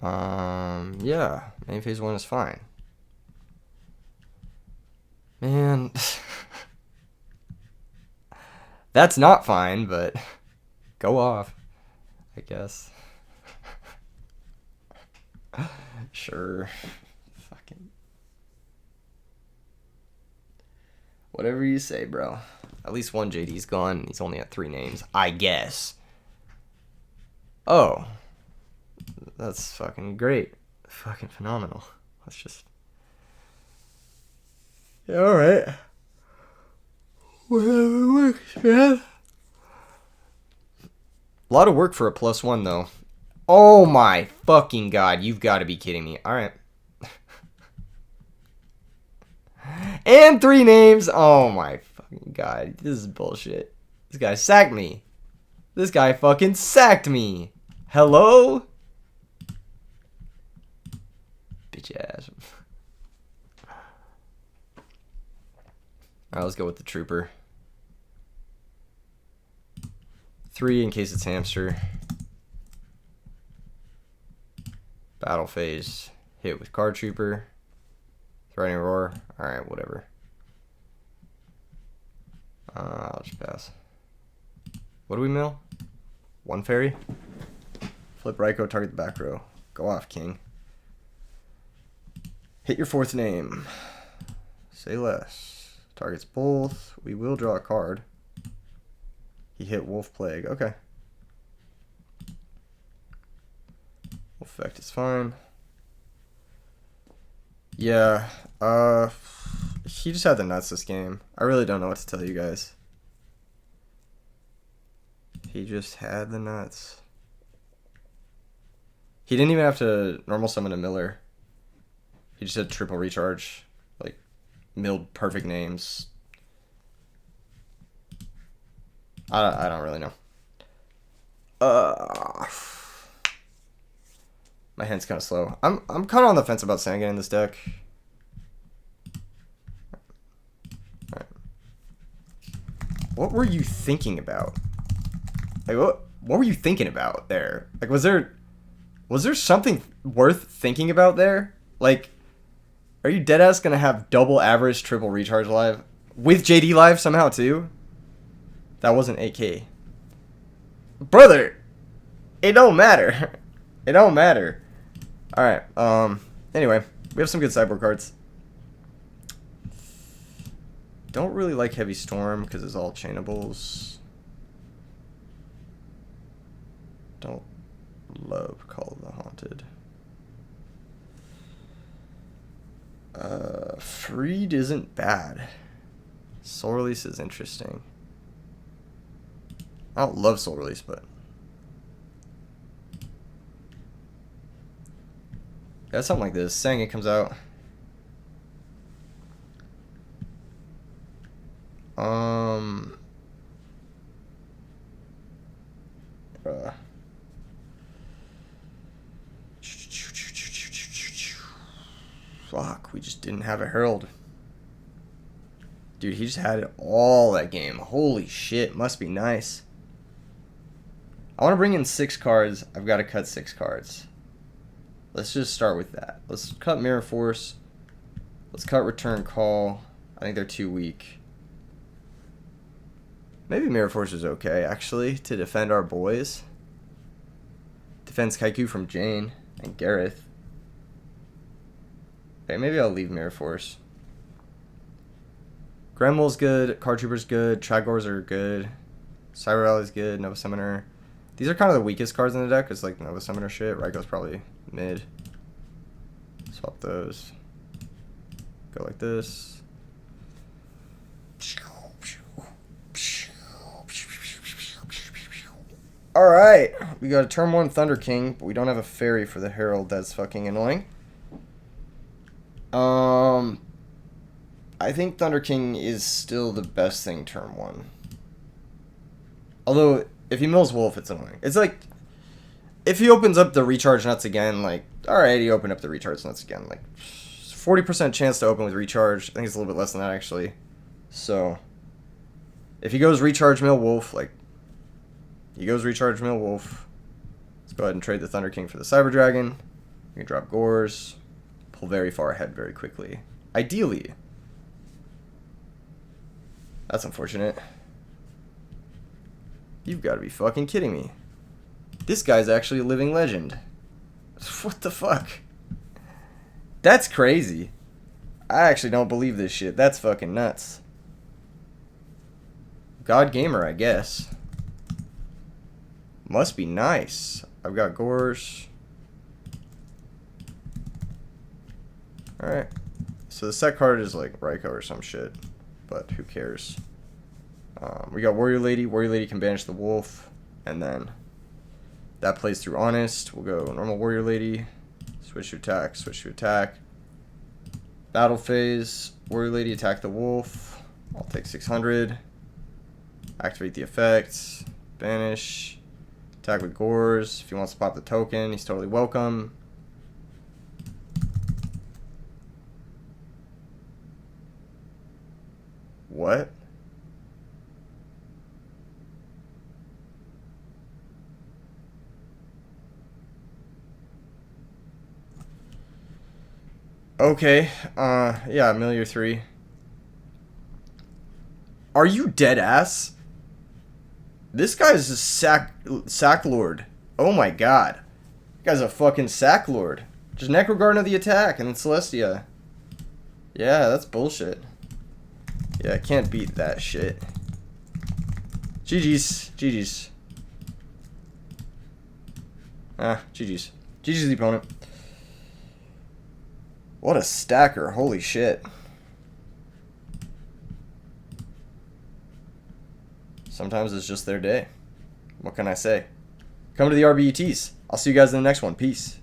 Yeah, main phase 1 is fine. Man, that's not fine, but go off, I guess. Sure. Fucking. Whatever you say, bro. At least one JD's gone. He's only at 3 names, I guess. Oh. That's fucking great. Fucking phenomenal. Let's just... Yeah, alright. Whatever works, man. A lot of work for a +1, though. Oh my fucking god. You've got to be kidding me. Alright. And 3 names. Oh my fucking god. This is bullshit. This guy sacked me. This guy fucking sacked me. Hello? Bitch ass. Alright, let's go with the trooper. 3 in case it's hamster. Battle phase. Hit with card trooper. Threatening roar. Alright, whatever. I'll just pass. What do we mill? 1 fairy? Flip Ryko, target the back row. Go off, king. Hit your 4th name. Say less. Targets both. We will draw a card. He hit Wolf Plague. Okay. Wolf Effect is fine. Yeah. He just had the nuts this game. I really don't know what to tell you guys. He just had the nuts. He didn't even have to normal summon a Miller. He just had triple recharge. Like, milled perfect names. I don't really know. My hand's kind of slow. I'm kind of on the fence about Sangan in this deck. Alright. What were you thinking about? Like, what were you thinking about there? Like, was there something worth thinking about there? Like, are you deadass gonna have double average triple recharge live? With JD live somehow too? That wasn't 8K. Brother! It don't matter. It don't matter. Alright, anyway, we have some good sideboard cards. Don't really like Heavy Storm because it's all chainables. Don't love Call of the Haunted. Freed isn't bad. Soul Release is interesting. I don't love Soul Release, but yeah, something like this. Saying it comes out. Fuck, we just didn't have a Herald. Dude, he just had it all that game. Holy shit, must be nice. I want to bring in 6 cards. I've got to cut 6 cards. Let's just start with that. Let's cut Mirror Force. Let's cut Return Call. I think they're too weak. Maybe Mirror Force is okay, actually, to defend our boys. Defends Kaiku from Jane and Gareth. Okay, maybe I'll leave Mirror Force. Greml's good. Card Trooper's good. Tragors are good. Cyber Rally's good. Nova Summoner. These are kind of the weakest cards in the deck. It's like Nova Summoner shit. Ryko's probably mid. Swap those. Go like this. Alright. We got a turn 1 Thunder King, but we don't have a fairy for the Herald. That's fucking annoying. I think Thunder King is still the best thing turn 1. Although, if he mills Wolf, it's annoying. It's like, if he opens up the recharge nuts again, like, alright, he opened up the recharge nuts again. Like, 40% chance to open with recharge. I think it's a little bit less than that, actually. So, if he goes recharge mill Wolf, like, he goes recharge mill Wolf. Let's go ahead and trade the Thunder King for the Cyber Dragon. We can drop Gores. Pull very far ahead very quickly. Ideally. That's unfortunate. You've got to be fucking kidding me. This guy's actually a living legend. What the fuck? That's crazy. I actually don't believe this shit. That's fucking nuts. God Gamer, I guess. Must be nice. I've got Gores. Alright. So the set card is like Raikou or some shit. But who cares? We got Warrior Lady. Warrior Lady can banish the wolf. And then that plays through Honest. We'll go normal Warrior Lady. Switch to attack. Switch to attack. Battle phase. Warrior Lady attack the wolf. I'll take 600. Activate the effects. Banish. Attack with Gores. If he wants to pop the token, he's totally welcome. What? Okay. Yeah, Amelia 3. Are you dead ass? This guy's a sack lord. Oh my god. This guy's a fucking sack lord. Just Necrogarden of the attack and then Celestia. Yeah, that's bullshit. Yeah, I can't beat that shit. GG's. GG's. GG's. GG's the opponent. What a stacker. Holy shit. Sometimes it's just their day. What can I say? Come to the RBETs. I'll see you guys in the next one. Peace.